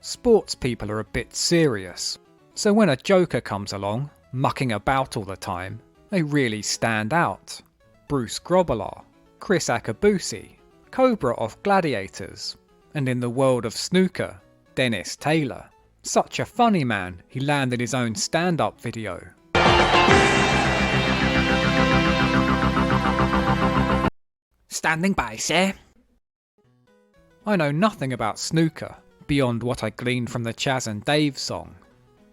sports people are a bit serious, so when a joker comes along, mucking about all the time, they really stand out. Bruce Grobbelaar, Chris Akabusi, Cobra of Gladiators, and in the world of snooker, Dennis Taylor. Such a funny man, he landed his own stand-up video. Standing by, sir. I know nothing about snooker, beyond what I gleaned from the Chaz and Dave song.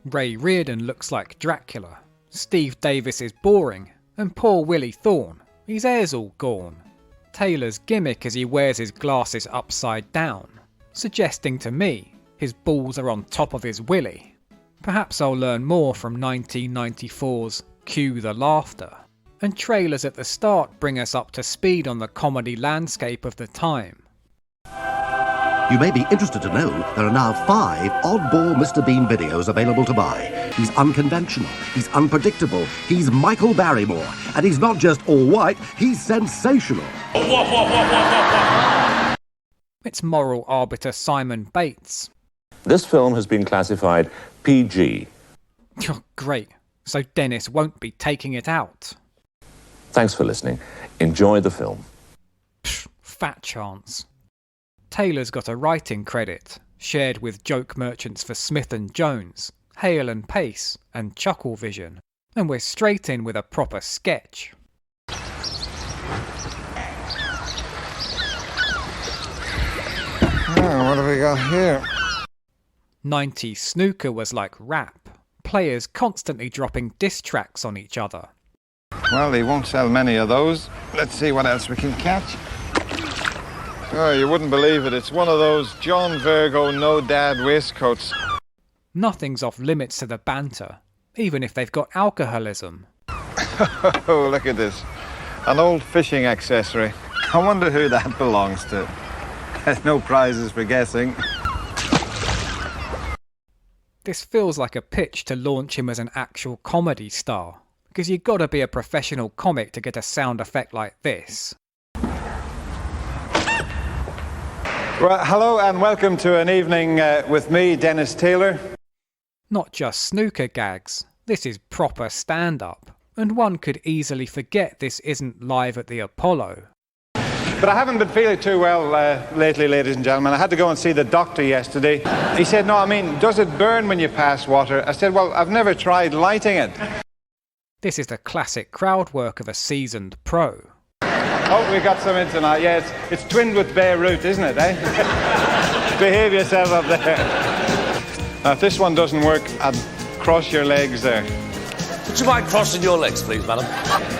Ray Reardon looks like Dracula, Steve Davis is boring, and poor Willie Thorne, his hair's all gone. Taylor's gimmick is he wears his glasses upside down, suggesting to me his balls are on top of his willy. Perhaps I'll learn more from 1994's Cue the Laughter, and trailers at the start bring us up to speed on the comedy landscape of the time. You may be interested to know there are now 5 oddball Mr. Bean videos available to buy. He's unconventional, he's unpredictable, he's Michael Barrymore, and he's not just all white, he's sensational. It's moral arbiter Simon Bates. This film has been classified PG. Oh, great, so Dennis won't be taking it out. Thanks for listening. Enjoy the film. Psh, fat chance. Taylor's got a writing credit, shared with joke merchants for Smith & Jones, Hale and Pace, and Chucklevision, and we're straight in with a proper sketch. Oh, what have we got here? 90s snooker was like rap, players constantly dropping diss tracks on each other. Well, he won't sell many of those. Let's see what else we can catch. Oh, you wouldn't believe it. It's one of those John Virgo no-dad waistcoats. Nothing's off limits to the banter, even if they've got alcoholism. Oh, look at this. An old fishing accessory. I wonder who that belongs to. There's no prizes for guessing. This feels like a pitch to launch him as an actual comedy star, because you've got to be a professional comic to get a sound effect like this. Well, hello and welcome to an evening with me, Dennis Taylor. Not just snooker gags, this is proper stand-up, and one could easily forget this isn't live at the Apollo. But I haven't been feeling too well lately, ladies and gentlemen. I had to go and see the doctor yesterday. He said, no, I mean, does it burn when you pass water? I said, well, I've never tried lighting it. This is the classic crowd work of a seasoned pro. Oh, we got some in tonight. Yeah, it's twinned with Beirut, isn't it, eh? Behave yourself up there. Now, if this one doesn't work, I'd cross your legs there. Would you mind crossing your legs, please, madam?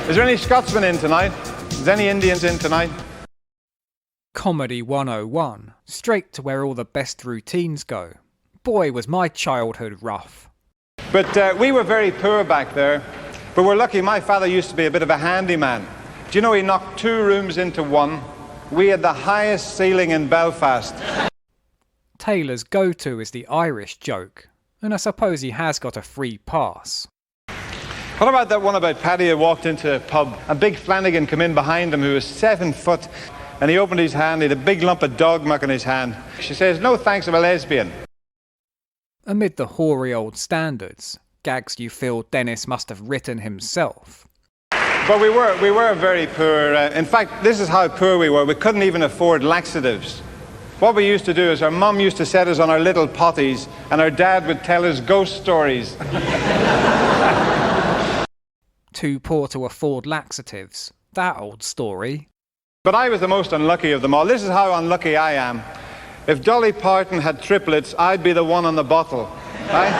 Is there any Scotsmen in tonight? Is any Indians in tonight? Comedy 101, straight to where all the best routines go. Boy, was my childhood rough. But we were very poor back there. But we're lucky, my father used to be a bit of a handyman. Do you know he knocked 2 rooms into one? We had the highest ceiling in Belfast. Taylor's go-to is the Irish joke, and I suppose he has got a free pass. What about that one about Paddy who walked into a pub and Big Flanagan came in behind him who was 7 foot and he opened his hand, he had a big lump of dog muck in his hand. She says, no thanks, I'm a lesbian. Amid the hoary old standards, gags you feel Dennis must have written himself. But we were very poor. In fact, this is how poor we were. We couldn't even afford laxatives. What we used to do is our mum used to set us on our little potties and our dad would tell us ghost stories. Too poor to afford laxatives. That old story. But I was the most unlucky of them all. This is how unlucky I am. If Dolly Parton had triplets, I'd be the one on the bottle. Right?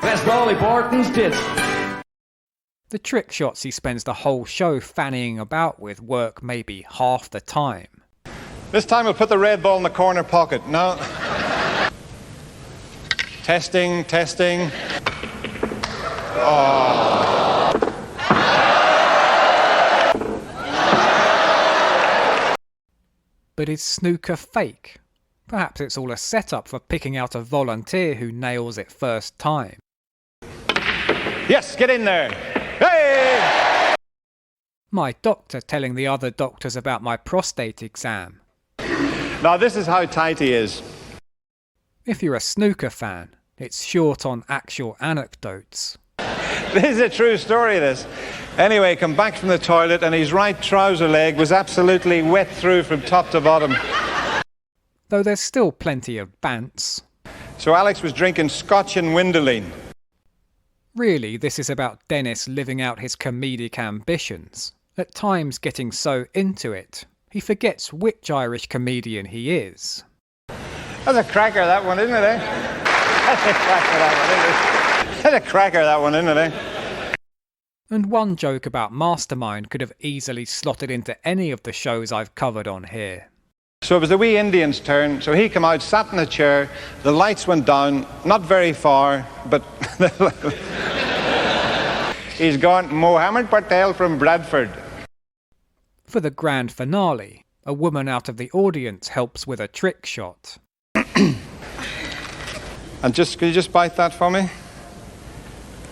That's Dolly Parton's tits. The trick shots he spends the whole show fannying about with work maybe half the time. This time we'll put the red ball in the corner pocket. No. Testing, testing. Oh. But is snooker fake? Perhaps it's all a setup for picking out a volunteer who nails it first time. Yes, get in there. Hey! My doctor telling the other doctors about my prostate exam. Now this is how tight he is. If you're a snooker fan, it's short on actual anecdotes. This is a true story, this. Anyway, come back from the toilet and his right trouser leg was absolutely wet through from top to bottom. Though there's still plenty of bants. So Alex was drinking scotch and Windeline. Really, this is about Dennis living out his comedic ambitions, at times getting so into it, he forgets which Irish comedian he is. That's a cracker, that one, isn't it, eh? That's a cracker, that one, isn't it? That's a cracker, that one, isn't it, eh? And one joke about Mastermind could have easily slotted into any of the shows I've covered on here. So it was the wee Indian's turn, so he came out, sat in a chair, the lights went down, not very far, but he's gone, Mohammed Patel from Bradford. For the grand finale, a woman out of the audience helps with a trick shot. And can you just bite that for me?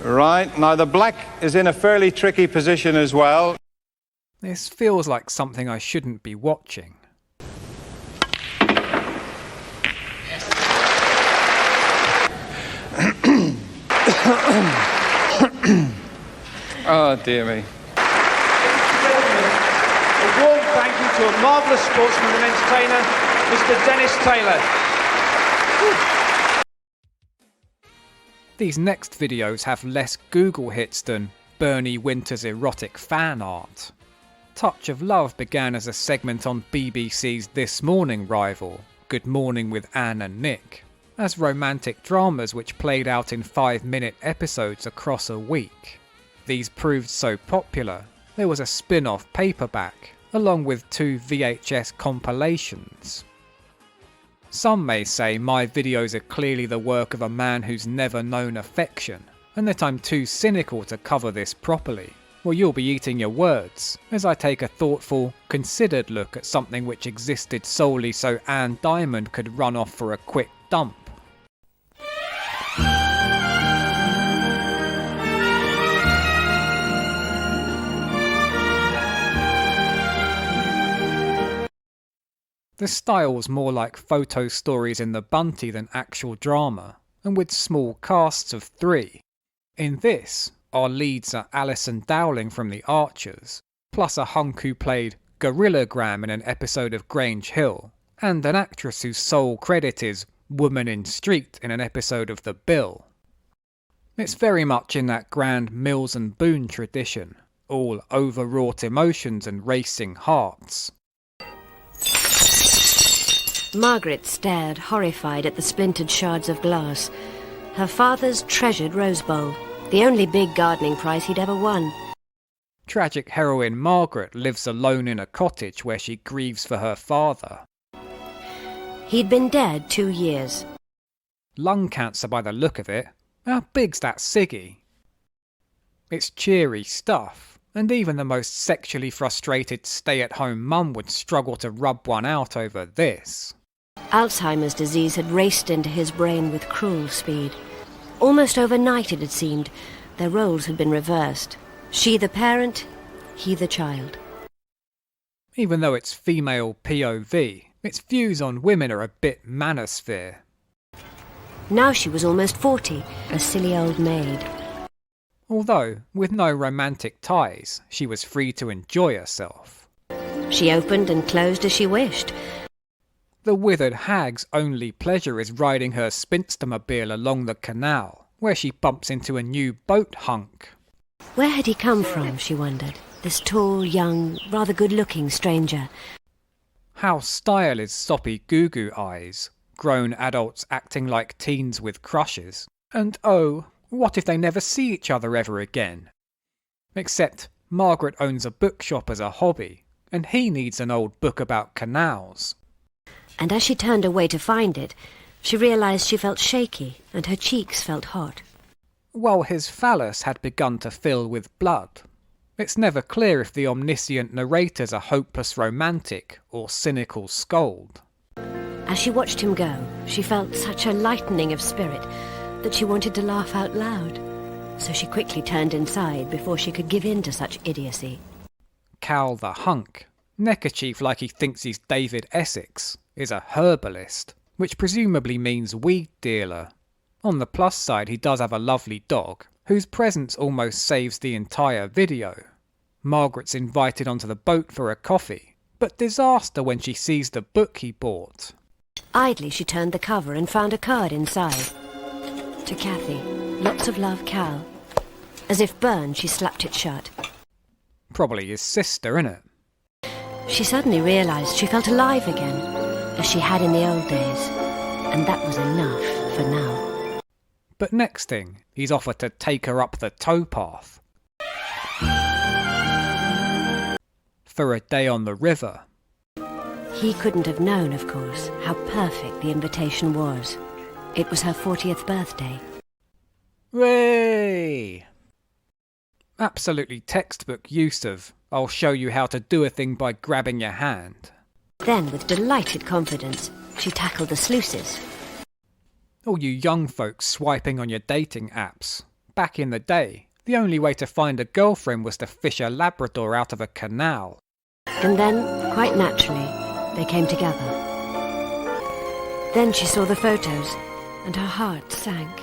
Right, now the black is in a fairly tricky position as well. This feels like something I shouldn't be watching. Oh, dear me. A warm thank you to a marvellous sportsman and entertainer, Mr. Dennis Taylor. These next videos have less Google hits than Bernie Winter's erotic fan art. Touch of Love began as a segment on BBC's This Morning rival, Good Morning with Anne and Nick, as romantic dramas which played out in 5-minute episodes across a week. These proved so popular, there was a spin-off paperback, along with 2 VHS compilations. Some may say my videos are clearly the work of a man who's never known affection, and that I'm too cynical to cover this properly. Well, you'll be eating your words, as I take a thoughtful, considered look at something which existed solely so Anne Diamond could run off for a quick dump. The style's more like photo stories in the Bunty than actual drama, and with small casts of 3. In this, our leads are Alison Dowling from The Archers, plus a hunk who played Gorillagram in an episode of Grange Hill, and an actress whose sole credit is Woman in Street in an episode of The Bill. It's very much in that grand Mills and Boon tradition, all overwrought emotions and racing hearts. Margaret stared, horrified at the splintered shards of glass. Her father's treasured rose bowl, the only big gardening prize he'd ever won. Tragic heroine Margaret lives alone in a cottage where she grieves for her father. He'd been dead 2 years. Lung cancer by the look of it. How big's that ciggy? It's cheery stuff, and even the most sexually frustrated stay-at-home mum would struggle to rub one out over this. Alzheimer's disease had raced into his brain with cruel speed. Almost overnight, it had seemed, their roles had been reversed. She the parent, he the child. Even though it's female POV, its views on women are a bit manosphere. Now she was almost 40, a silly old maid. Although, with no romantic ties, she was free to enjoy herself. She opened and closed as she wished. The withered hag's only pleasure is riding her spinstermobile along the canal, where she bumps into a new boat hunk. Where had he come from, she wondered, this tall, young, rather good-looking stranger? How style is soppy goo-goo eyes, grown adults acting like teens with crushes. And oh, what if they never see each other ever again? Except Margaret owns a bookshop as a hobby, and he needs an old book about canals. And as she turned away to find it, she realised she felt shaky and her cheeks felt hot. While his phallus had begun to fill with blood. It's never clear if the omniscient narrator's a hopeless romantic or cynical scold. As she watched him go, she felt such a lightening of spirit that she wanted to laugh out loud. So she quickly turned inside before she could give in to such idiocy. Cal the hunk, neckerchief like he thinks he's David Essex, is a herbalist, which presumably means weed dealer. On the plus side, he does have a lovely dog, whose presence almost saves the entire video. Margaret's invited onto the boat for a coffee, but disaster when she sees the book he bought. Idly she turned the cover and found a card inside. To Kathy, lots of love, Cal. As if burned, she slapped it shut. Probably his sister, innit? She suddenly realised she felt alive again, as she had in the old days, and that was enough for now. But next thing, he's offered to take her up the towpath. For a day on the river. He couldn't have known, of course, how perfect the invitation was. It was her 40th birthday. Hooray! Absolutely textbook use of, I'll show you how to do a thing by grabbing your hand. Then, with delighted confidence, she tackled the sluices. All you young folks swiping on your dating apps. Back in the day, the only way to find a girlfriend was to fish a Labrador out of a canal. And then, quite naturally, they came together. Then she saw the photos, and her heart sank.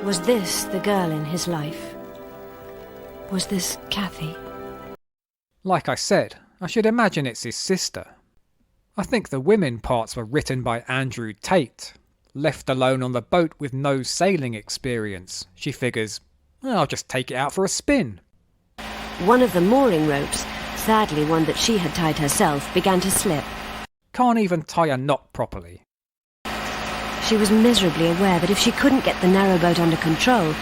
Was this the girl in his life? Was this Kathy? Like I said, I should imagine it's his sister. I think the women parts were written by Andrew Tate. Left alone on the boat with no sailing experience, she figures, I'll just take it out for a spin. One of the mooring ropes, sadly one that she had tied herself, began to slip. Can't even tie a knot properly. She was miserably aware that if she couldn't get the narrowboat under control,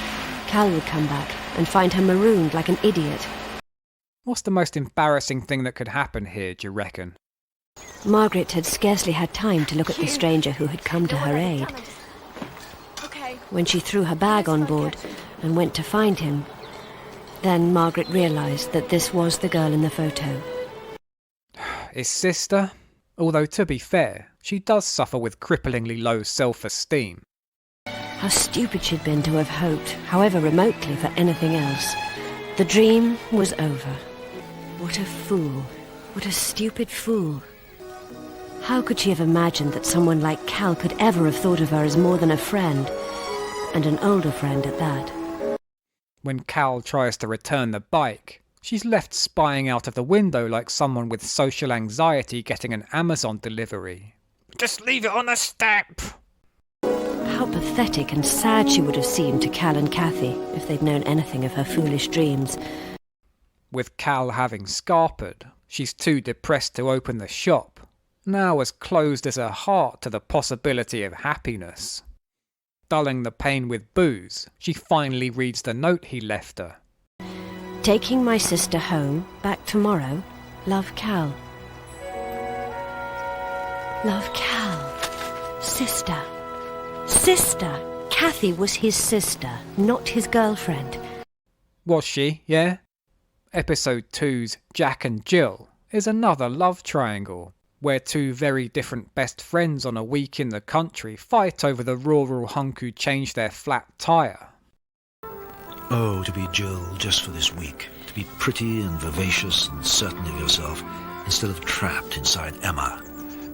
Cal would come back and find her marooned like an idiot. What's the most embarrassing thing that could happen here, do you reckon? Margaret had scarcely had time to look at the stranger who had come to her aid. When she threw her bag on board and went to find him, then Margaret realised that this was the girl in the photo. His sister? Although, to be fair, she does suffer with cripplingly low self-esteem. How stupid she'd been to have hoped, however remotely, for anything else. The dream was over. What a fool. What a stupid fool. How could she have imagined that someone like Cal could ever have thought of her as more than a friend, and an older friend at that? When Cal tries to return the bike, she's left spying out of the window like someone with social anxiety getting an Amazon delivery. Just leave it on the step. How pathetic and sad she would have seemed to Cal and Kathy if they'd known anything of her foolish dreams. With Cal having scarpered, she's too depressed to open the shop, now as closed as her heart to the possibility of happiness. Dulling the pain with booze, she finally reads the note he left her. Taking my sister home, back tomorrow, love Cal. Love Cal. Sister. Sister! Kathy was his sister, not his girlfriend. Was she, yeah? Episode 2's Jack and Jill is another love triangle, where two very different best friends on a week in the country fight over the rural hunk who changed their flat tyre. Oh, to be Jill just for this week. To be pretty and vivacious and certain of yourself, instead of trapped inside Emma.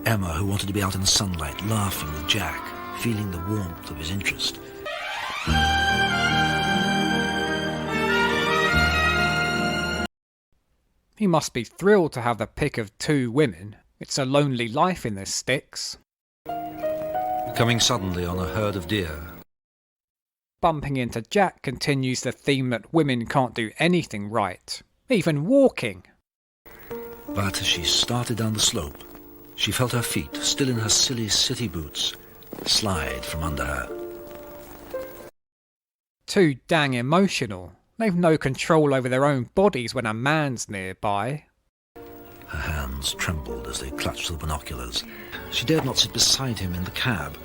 Emma, who wanted to be out in the sunlight, laughing with Jack, feeling the warmth of his interest. He must be thrilled to have the pick of two women. It's a lonely life in the sticks. Coming suddenly on a herd of deer. Bumping into Jack continues the theme that women can't do anything right, even walking. But as she started down the slope, she felt her feet, still in her silly city boots, slide from under her. Too dang emotional. They've no control over their own bodies when a man's nearby. Her hands trembled as they clutched the binoculars. She dared not sit beside him in the cab,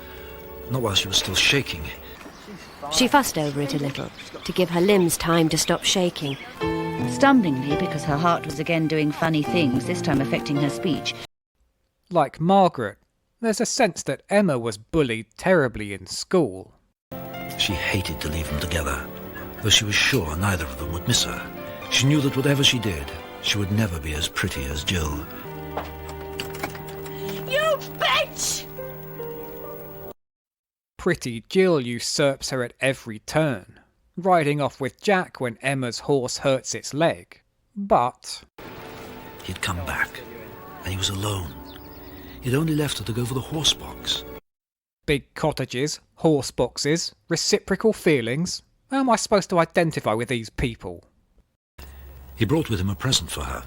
not while she was still shaking. She fussed over it a little, to give her limbs time to stop shaking. Stumblingly, because her heart was again doing funny things, this time affecting her speech. Like Margaret, there's a sense that Emma was bullied terribly in school. She hated to leave them together, though she was sure neither of them would miss her. She knew that whatever she did, she would never be as pretty as Jill. You bitch! Pretty Jill usurps her at every turn, riding off with Jack when Emma's horse hurts its leg. But He'd come back, and he was alone. He'd only left her to go for the horse box. big cottages, horse boxes, reciprocal feelings. How am I supposed to identify with these people? He brought with him a present for her,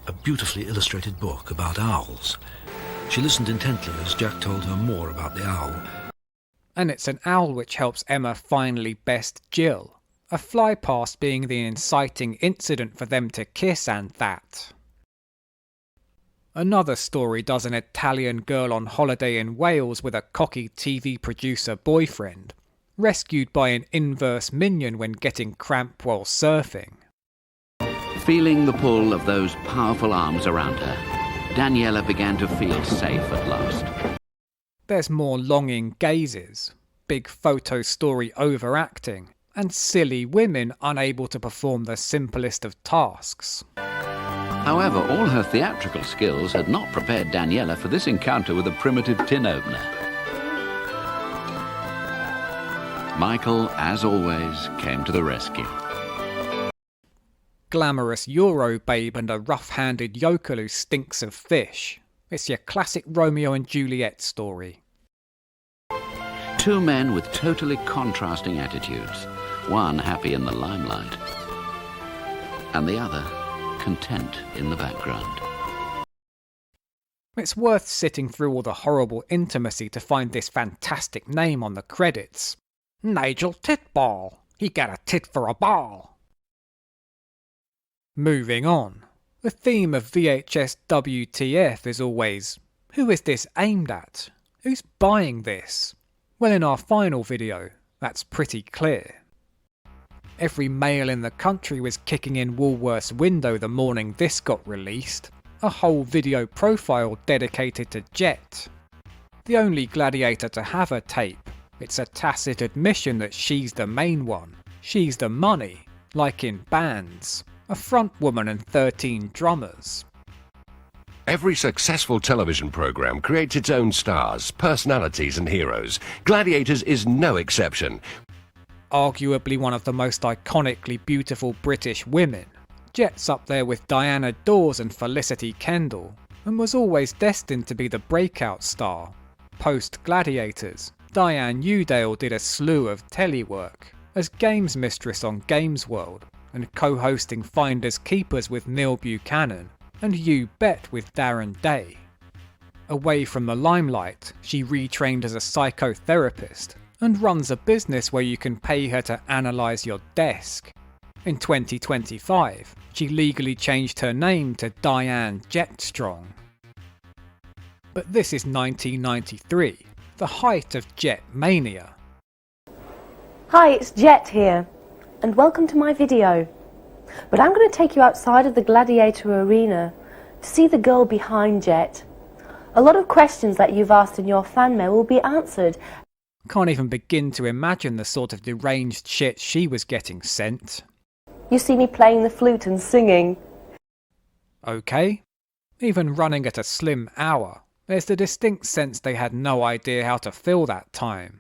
a beautifully illustrated book about owls. She listened intently as Jack told her more about the owl. And it's an owl which helps Emma finally best Jill, a fly past being the inciting incident for them to kiss and that. Another story does an Italian girl on holiday in Wales with a cocky TV producer boyfriend, rescued by an inverse minion when getting cramp while surfing. Feeling the pull of those powerful arms around her, Daniela began to feel safe at last. There's more longing gazes, big photo story overacting, and silly women unable to perform the simplest of tasks. However, all her theatrical skills had not prepared Daniela for this encounter with a primitive tin opener. Michael, as always, came to the rescue. Glamorous Euro babe and a rough-handed yokel who stinks of fish. It's your classic Romeo and Juliet story. Two men with totally contrasting attitudes. One happy in the limelight, and the other content in the background. It's worth sitting through all the horrible intimacy to find this fantastic name on the credits. Nigel Titball. He got a tit for a ball. Moving on. The theme of VHS WTF is always, who is this aimed at? Who's buying this? Well, in our final video, that's pretty clear. Every male in the country was kicking in Woolworth's window the morning this got released. A whole video profile dedicated to Jet. The only Gladiator to have a tape. It's a tacit admission that she's the main one. She's the money, like in bands. A front woman and 13 drummers. Every successful television program creates its own stars, personalities and heroes. Gladiators is no exception. Arguably one of the most iconically beautiful British women. Jet's up there with Diana Dawes and Felicity Kendall, and was always destined to be the breakout star. Post-Gladiators, Diane Udale did a slew of telework, as games mistress on Games World, and co-hosting Finders Keepers with Neil Buchanan, and You Bet with Darren Day. Away from the limelight, she retrained as a psychotherapist, and runs a business where you can pay her to analyse your desk. In 2025, she legally changed her name to Diane Jetstrong. But this is 1993, the height of Jet mania. Hi, it's Jet here, and welcome to my video. But I'm going to take you outside of the Gladiator arena to see the girl behind Jet. A lot of questions that you've asked in your fan mail will be answered. Can't even begin to imagine the sort of deranged shit she was getting sent. You see me playing the flute and singing. Okay. Even running at a slim hour, there's the distinct sense they had no idea how to fill that time.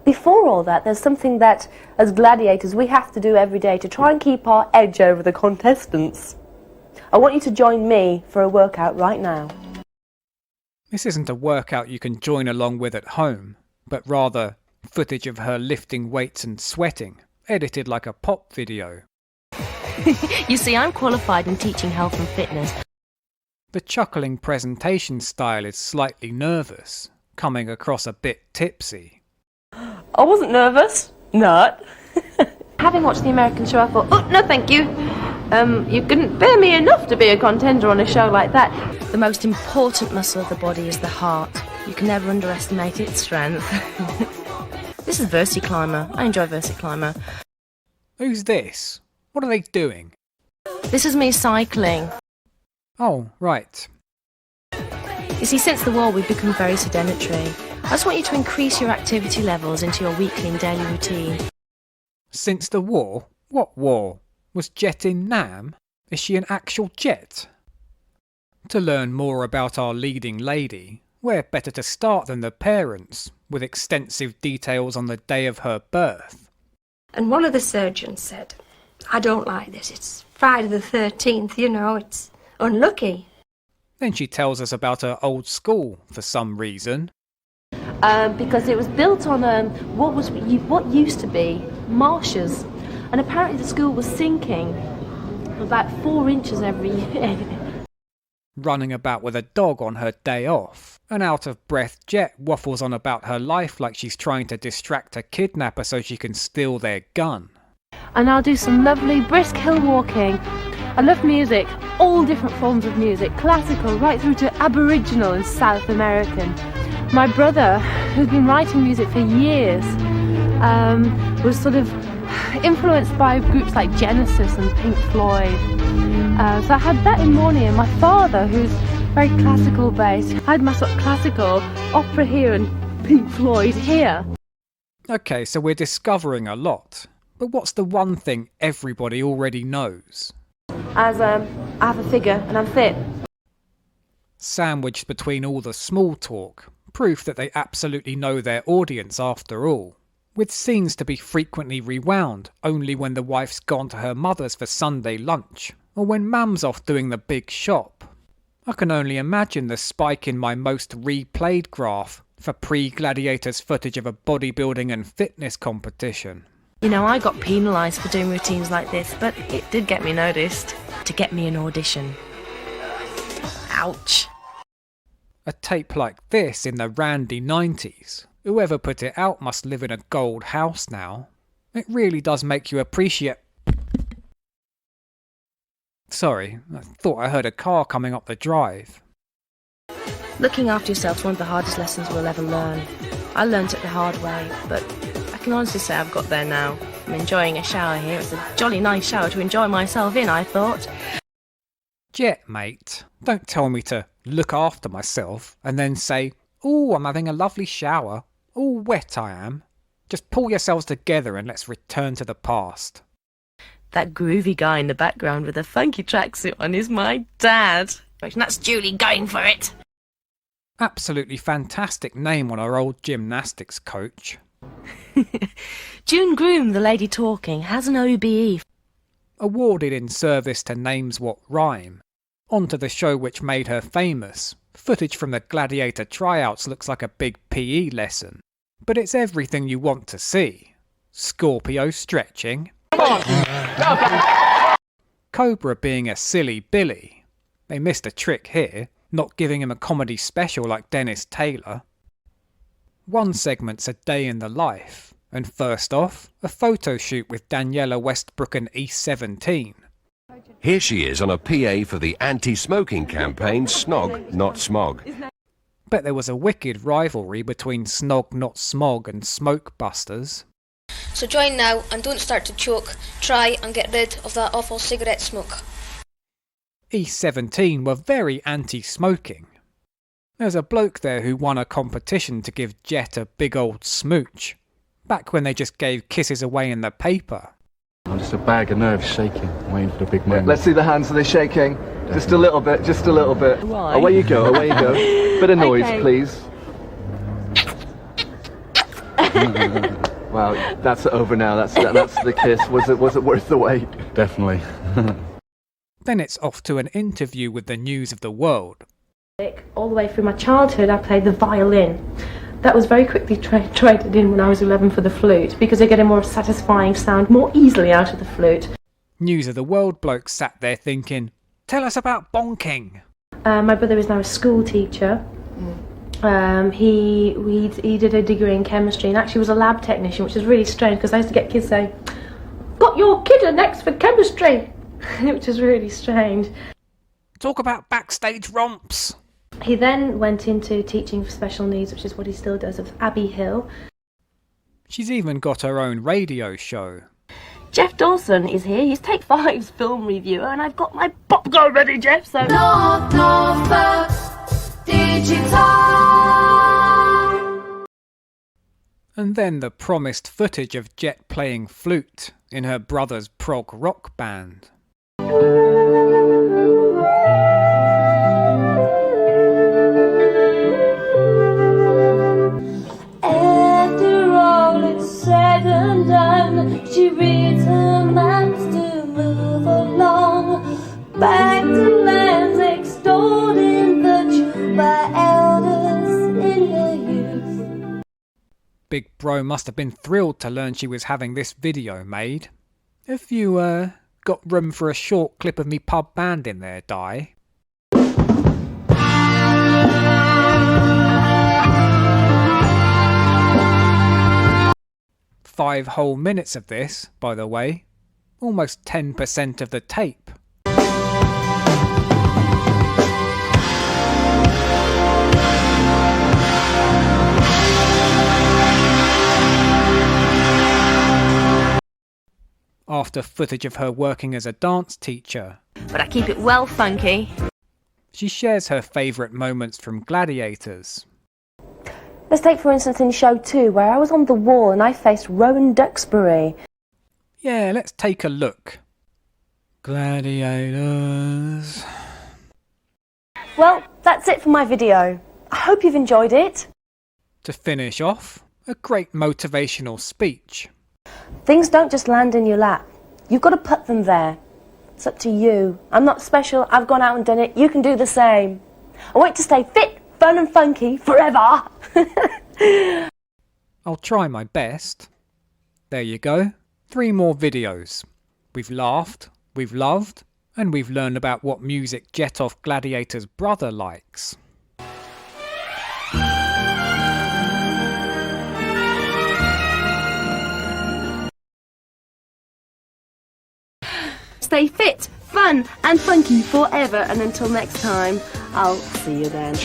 Before all that, there's something that, as gladiators, we have to do every day to try and keep our edge over the contestants. I want you to join me for a workout right now. This isn't a workout you can join along with at home, but rather footage of her lifting weights and sweating, edited like a pop video. You see, I'm qualified in teaching health and fitness. The chuckling presentation style is slightly nervous, coming across a bit tipsy. I wasn't nervous. Not. Having watched the American show, I thought, oh, no thank you. You couldn't bear me enough to be a contender on a show like that. The most important muscle of the body is the heart. You can never underestimate its strength. This is VersiClimber. I enjoy VersiClimber. Who's this? What are they doing? This is me cycling. Oh, right. You see, since the war, we've become very sedentary. I just want you to increase your activity levels into your weekly and daily routine. Since the war? What war? Was Jet in Nam? Is she an actual Jet? To learn more about our leading lady, Where better to start than the parents, with extensive details on the day of her birth. And one of the surgeons said, I don't like this, it's Friday the 13th, you know, it's unlucky. Then she tells us about her old school for some reason. Because it was built on what used to be marshes, and apparently the school was sinking about 4 inches every year. Running about with a dog on her day off. An out-of-breath Jet waffles on about her life like she's trying to distract a kidnapper so she can steal their gun. And I'll do some lovely brisk hill walking. I love music, all different forms of music, classical right through to Aboriginal and South American. My brother, who's been writing music for years, was sort of influenced by groups like Genesis and Pink Floyd. So I had that in morning, and my father, who's very classical based, I had my sort of classical opera here and Pink Floyd here. Okay, so we're discovering a lot. But what's the one thing everybody already knows? I have a figure and I'm fit. Sandwiched between all the small talk, proof that they absolutely know their audience after all. With scenes to be frequently rewound only when the wife's gone to her mother's for Sunday lunch, or when mum's off doing the big shop. I can only imagine the spike in my most replayed graph for pre-Gladiators footage of a bodybuilding and fitness competition. You know, I got penalised for doing routines like this, but it did get me noticed. To get me an audition. Ouch. A tape like this in the randy 90s. Whoever put it out must live in a gold house now. It really does make you appreciate... Sorry, I thought I heard a car coming up the drive. Looking after yourself's one of the hardest lessons we'll ever learn. I learnt it the hard way, but I can honestly say I've got there now. I'm enjoying a shower here. It's a jolly nice shower to enjoy myself in, I thought. Jet, mate, don't tell me to look after myself and then say, "Ooh, I'm having a lovely shower. All wet I am." Just pull yourselves together and let's return to the past. That groovy guy in the background with a funky tracksuit on is my dad. That's Julie going for it. Absolutely fantastic name on our old gymnastics coach. June Groom, the lady talking, has an OBE. Awarded in service to names what rhyme. On to the show which made her famous. Footage from the Gladiator tryouts looks like a big PE lesson. But it's everything you want to see. Scorpio stretching. Cobra being a silly Billy. They missed a trick here, not giving him a comedy special like Dennis Taylor. One segment's a day in the life, and first off, a photo shoot with Daniela Westbrook and E17. Here she is on a PA for the anti-smoking campaign Snog Not Smog. Bet there was a wicked rivalry between Snog Not Smog and Smoke Busters. So join now and don't start to choke. Try and get rid of that awful cigarette smoke. E17 were very anti-smoking. There's a bloke there who won a competition to give Jet a big old smooch. Back when they just gave kisses away in the paper. I'm just a bag of nerves shaking, waiting for the big moment. Let's see the hands, are they shaking? Definitely. Just a little bit, just a little bit. Why? Away you go, away you go. Bit of noise, Okay. please. Wow, that's over now, that's the kiss. Was it worth the wait? Definitely. Then it's off to an interview with the news of the world. All the way through my childhood I played the violin. That was very quickly traded in when I was 11 for the flute, because they get a more satisfying sound more easily out of the flute. News of the world bloke sat there thinking, tell us about bonking. My brother is now a school teacher. He did a degree in chemistry and actually was a lab technician, which is really strange because I used to get kids saying, "Got your kidder next for chemistry," which is really strange. Talk about backstage romps. He then went into teaching for special needs, which is what he still does, at Abbey Hill. She's even got her own radio show. Jeff Dawson is here. He's Take Five's film reviewer, and I've got my popcorn ready, Jeff, so... Norfolk Digital. And then the promised footage of Jet playing flute in her brother's prog rock band. big bro must have been thrilled to learn she was having this video made. Have you, got room for a short clip of me pub band in there, Di? Five whole minutes of this, by the way. Almost 10% of the tape. After footage of her working as a dance teacher. But I keep it well funky. She shares her favourite moments from Gladiators. Let's take for instance in show 2 where I was on the wall and I faced Rowan Duxbury. Yeah, let's take a look. Gladiators. Well, that's it for my video. I hope you've enjoyed it. To finish off, a great motivational speech. Things don't just land in your lap. You've got to put them there. It's up to you. I'm not special. I've gone out and done it. You can do the same. I want to stay fit, fun and funky forever. I'll try my best. There you go. 3 more videos. We've laughed, we've loved, and we've learned about what music Jet Off Gladiator's brother likes. Stay fit, fun and funky forever, and until next time, I'll see you then.